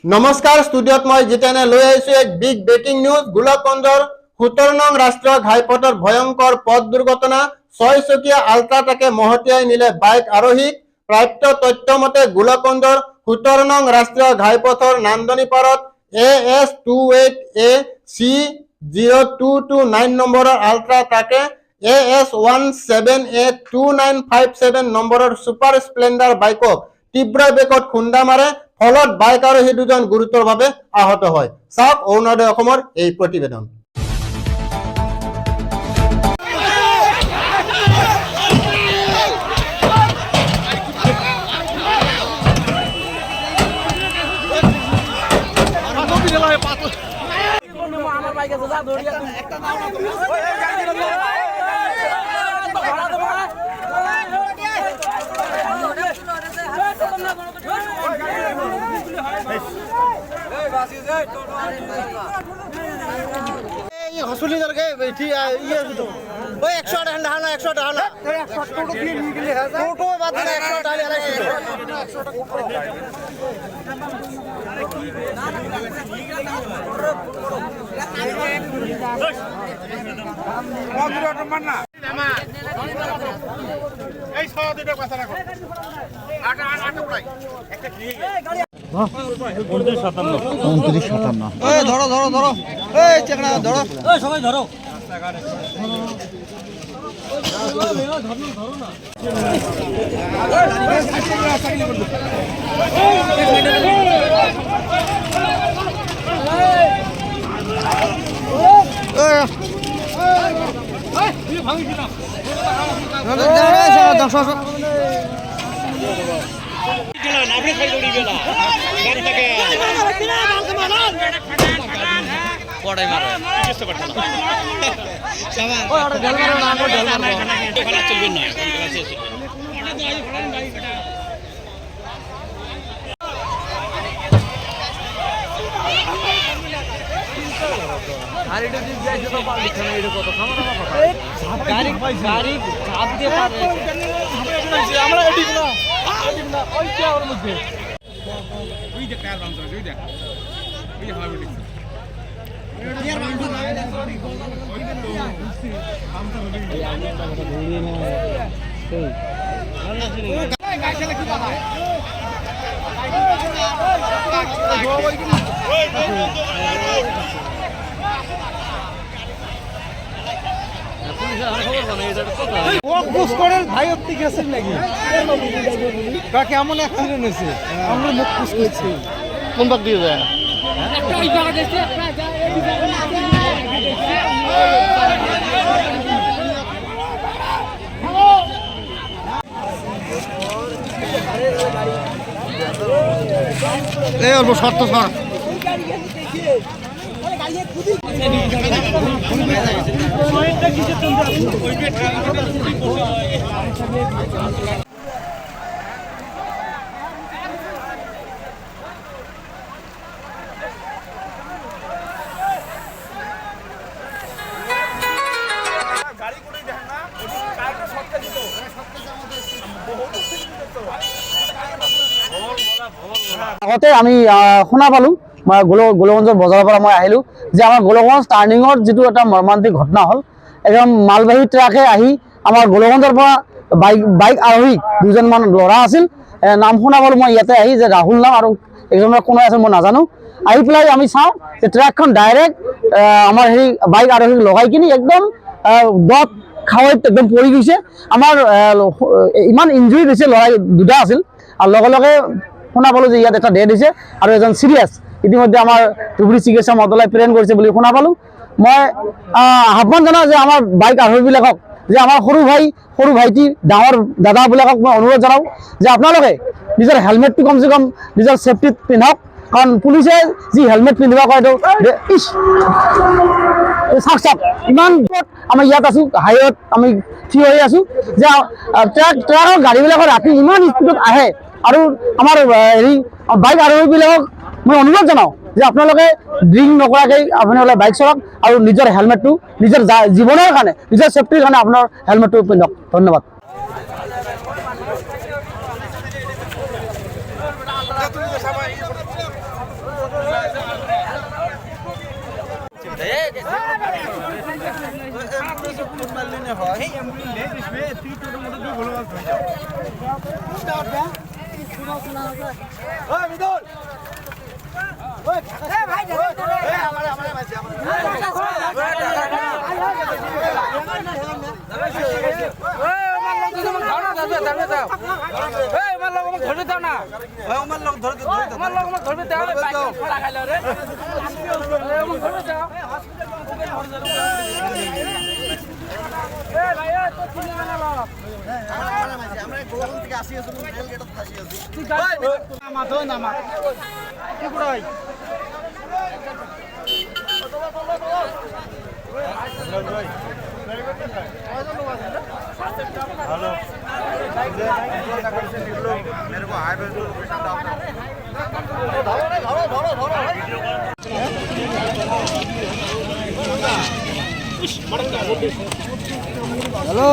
নমস্কাৰ ষ্টুডিঅ'ত মই জিতেনে লৈ আহিছো এক বিগ ব্ৰেকিং নিউজ। গোলকগঞ্জৰ 17 নং ৰাষ্ট্ৰীয় ঘাইপথৰ ভয়ংকৰ পথ দুৰ্ঘটনা। 6 চকীয়া আল্ট্ৰা ট্ৰাকে মহতিয়াই নিলে বাইক আৰোহীক। প্ৰাপ্ত তথ্য মতে গোলকগঞ্জৰ 17 নং ৰাষ্ট্ৰীয় ঘাইপথৰ নান্দনী পাৰত AS28A C0229 নম্বৰৰ আল্ট্ৰা ট্ৰাকে AS17A2957 নম্বৰৰ সুপাৰ স্প্লেণ্ডাৰ বাইকক তীব্ৰ বেগত খুন্দা মাৰে। ফলত বাইক আৰোহী দুজন গুৰুতৰভাৱে আহত হয়। চাওক অৰুণোদয় অসমৰ এই প্ৰতিবেদন। हसुली करके बैठी ये तो वो 100 डालना 100 डालना फोटो भी निकले है फोटो बात ना 100 डाल अलग से मरना এই 100 দিটা কথা রাখো আটা পড়াই একটা ঠিক আছে 29 57 এই ধরো ধরো ধরো এই চেকনা ধরো এই সবাই ধরো ধরো না আপনি খাই দৌড়ি গেলা গাড়ি থেকে পড়াই মারো চেষ্টা করতে না সামান ও ওটা জল মারো না জল মারো খেলা চলবে না খেলা শেষ গাড়িটা দিক যাইছে তো পার দিখানে এটা কত খামার কথা গাড়ি গাড়ি ঝাপ দিয়ে পার হয়েছে আমরা এডি না ওই কি ওর মধ্যে ওই যে কার বাম ওই দেখ ওই যে হাওয়া বিটিং ইয়ার বাম ওই যে তো বাম তো হলি ধরিয়ে না সেই গাড়ি চালা কি কথা ভাই অব্দি গেছেন নাকি কেমন অ্যাক্সিডেন্ট হয়েছে আমরা মুখ খুশ করছি কোন ভাগ দিয়ে যায় এই অল্প শর্ত সর আগতে আমি শুনা পালো মই গোলগঞ্জৰ বজাৰৰ পৰা মই আহিলো যে আমাৰ গোলগঞ্জ টাৰ্ণিঙৰ যিটো এটা মৰ্মান্তিক ঘটনা হ'ল। একদম মালবাহী ট্ৰাকে আহি আমাৰ গোলগঞ্জৰ পৰা বাইক আৰোহী দুজনমান ল'ৰা আছিল। নাম শুনা পালো মই ইয়াতে আহি যে ৰাহুল নাম আৰু এজনৰ কোন আছে মই নাজানো। আহি পেলাই আমি চাওঁ যে ট্ৰাকখন ডাইৰেক্ট আমাৰ হেৰি বাইক আৰোহীক লগাই কিনি একদম দত খাৱৈত একদম পৰি গৈছে। আমাৰ ইমান ইঞ্জুৰি হৈছে, ল'ৰা দুটা আছিল আৰু লগে লগে শুনা পালো যে ইয়াত এটা ডেড হৈছে আৰু এজন সিৰিয়াছ ইতিমধ্যে আমাৰ ধুবুৰী চিকিৎসা মহোদয় প্ৰেৰণ কৰিছে বুলি শুনা পালো। মই আহ্বান জনাওঁ যে আমাৰ বাইক আৰোহীবিলাকক যে আমাৰ সৰু ভাইটি ডাঙৰ দাদাবিলাকক মই অনুৰোধ জনাওঁ যে আপোনালোকে নিজৰ হেলমেটটো কমচে কম নিজৰ ছেফটিত পিন্ধক। কাৰণ পুলিচে যি হেলমেট পিন্ধিব কয় চাওক চাওক ইমান আমি ইয়াত আছো, হাইৱেত আমি থিয় হৈ আছো যে ট্ৰাকৰ গাড়ীবিলাকৰ ৰাতি ইমান স্পীডত আহে। আৰু আমাৰ হেৰি বাইক আৰোহীবিলাকক মই অনুৰোধ জনাওঁ যে আপোনালোকে ড্ৰিংক নকৰাকৈ আপোনালোকে বাইক চলাওক আৰু নিজৰ হেলমেটটো নিজৰ জীৱনৰ কাৰণে, নিজৰ ছেফটিৰ কাৰণে আপোনাৰ হেলমেটটো পিন্ধক। ধন্যবাদ। মনে হয় হ্যালো